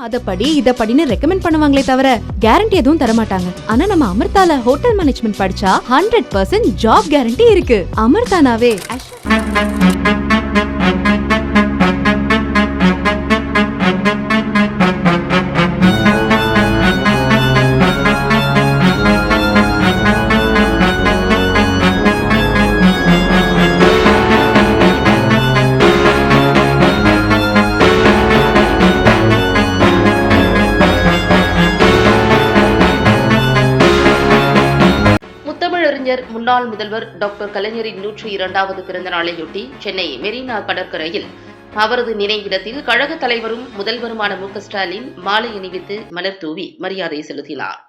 அத படி இத படின்னு ரெக்கமெண்ட் பண்ணுவாங்களே தவிர கேரண்டி எதுவும் தர மாட்டாங்க. ஆனா நம்ம அமிர்தால ஹோட்டல் மேனேஜ்மெண்ட் படிச்சா 100% ஜாப் கேரண்டி இருக்கு. அமிர்தானாவே முன்னாள் முதல்வர் டாக்டர் கலைஞரின் 102வது பிறந்த நாளையொட்டி சென்னை மெரினா கடற்கரையில் அவரது நினைவிடத்தில் கழக தலைவரும் முதல்வருமான மு.க.ஸ்டாலின் மாலை அணிவித்து மலர் தூவி மரியாதை செலுத்தினார்.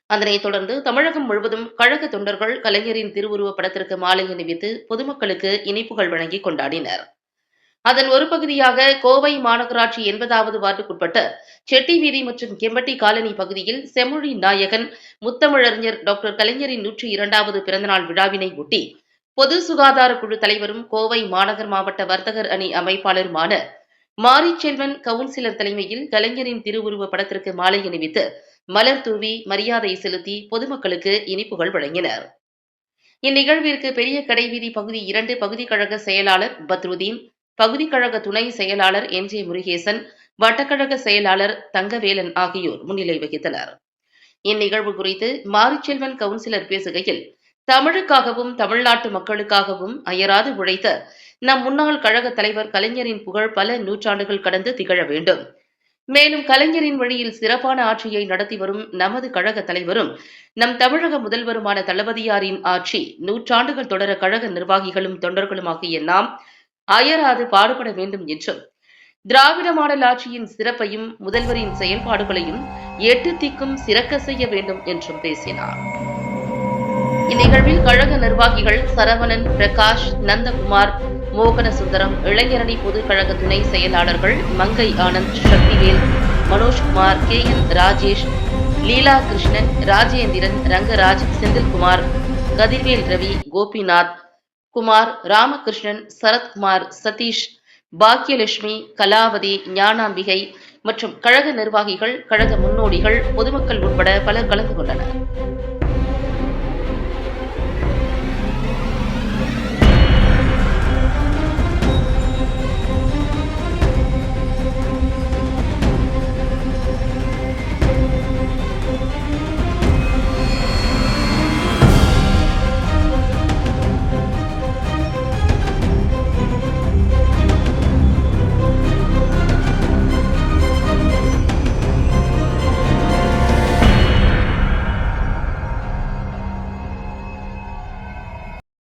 அதனைத் தொடர்ந்து தமிழகம் முழுவதும் கழக தொண்டர்கள் கலைஞரின் திருவுருவப் படத்திற்கு மாலை அணிவித்து பொதுமக்களுக்கு இனிப்புகள் வழங்கி கொண்டாடினர். அதன் ஒரு பகுதியாக கோவை மாநகராட்சி 80வது வார்டுக்குட்பட்ட செட்டி வீதி மற்றும் கெம்பட்டி காலனி பகுதியில் செம்மொழி நாயகன் முத்தமிழறிஞர் டாக்டர் கலைஞரின் 102வது பிறந்தநாள் விழாவினை ஒட்டி பொது சுகாதார குழு தலைவரும் கோவை மாநகர் மாவட்ட வர்த்தகர் அணி அமைப்பாளருமான மாரிச்செல்வன் கவுன்சிலர் தலைமையில் கலைஞரின் திருவுருவ படத்திற்கு மாலை அணிவித்து மலர் தூவி மரியாதை செலுத்தி பொதுமக்களுக்கு இனிப்புகள் வழங்கினர். இந்நிகழ்விற்கு பெரிய கடைவீதி பகுதி 2 பகுதி கழக செயலாளர் பத்ருதீன், பகுதி கழக துணை செயலாளர் என்.ஜே. முருகேசன், வட்டக்கழக செயலாளர் தங்கவேலன் ஆகியோர் முன்னிலை வகித்தனர். இந்நிகழ்வு குறித்து மாரிச்செல்வன் கவுன்சிலர் பேசுகையில், தமிழுக்காகவும் தமிழ்நாட்டு மக்களுக்காகவும் அயராது உழைத்த நம் முன்னாள் கழக தலைவர் கலைஞரின் புகழ் பல நூற்றாண்டுகள் கடந்து திகழ வேண்டும். மேலும் கலைஞரின் வழியில் சிறப்பான ஆட்சியை நடத்தி வரும் நமது கழக தலைவரும் நம் தமிழக முதல்வருமான தளபதியாரின் ஆட்சி நூற்றாண்டுகள் தொடர கழக நிர்வாகிகளும் தொண்டர்களும் ஆகிய நாம் அயராது பாடுபட வேண்டும் என்றும், திராவிட மாடல் ஆட்சியின் சிறப்பையும் முதல்வரின் செயல்பாடுகளையும் 8 திக்கும் சிறக்க செய்ய வேண்டும் என்றும் பேசினார். இந்நிகழ்வில் கழக நிர்வாகிகள் சரவணன், பிரகாஷ், நந்தகுமார், மோகனசுந்தரம், இளைஞரணி பொதுக்கழக துணை செயலாளர்கள் மங்கை ஆனந்த், சக்திவேல், மனோஜ்குமார், KN ராஜேஷ், லீலா கிருஷ்ணன், ராஜேந்திரன், ரங்கராஜ், செந்தில்குமார், கதிர்வேல் ரவி, கோபிநாத், குமார், ராமகிருஷ்ணன், சரத்குமார், சதீஷ், பாக்கியலட்சுமி, கலாவதி, ஞானாம்பிகை மற்றும் கழக நிர்வாகிகள், கழக முன்னோடிகள், பொதுமக்கள் உட்பட பலர் கலந்து கொண்டனர்.